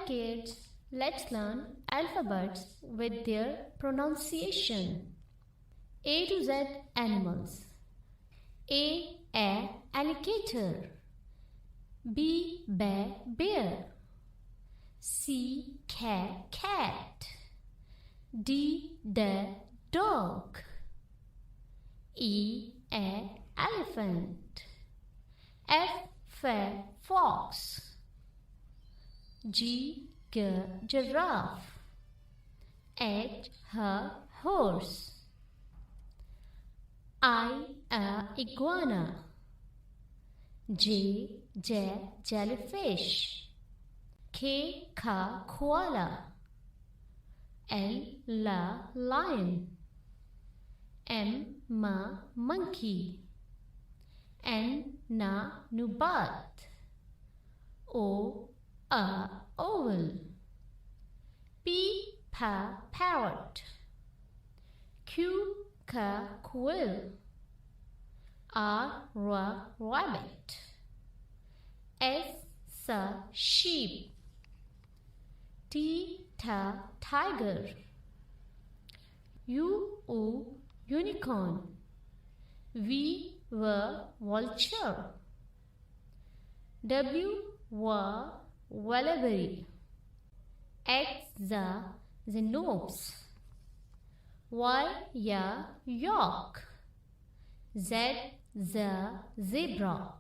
kids, let's learn alphabets with their pronunciation. A to Z animals. A alligator. B bear. C cat. D dog. E elephant. F fox. G giraffe. H horse. I iguana. J jellyfish. K koala. L lion. M monkey. N newbat. O owl. P parrot. Q quill. R rabbit. S sheep. T tiger. U unicorn. V vulture. W wallaby. X nose. Y yak. Z zebra.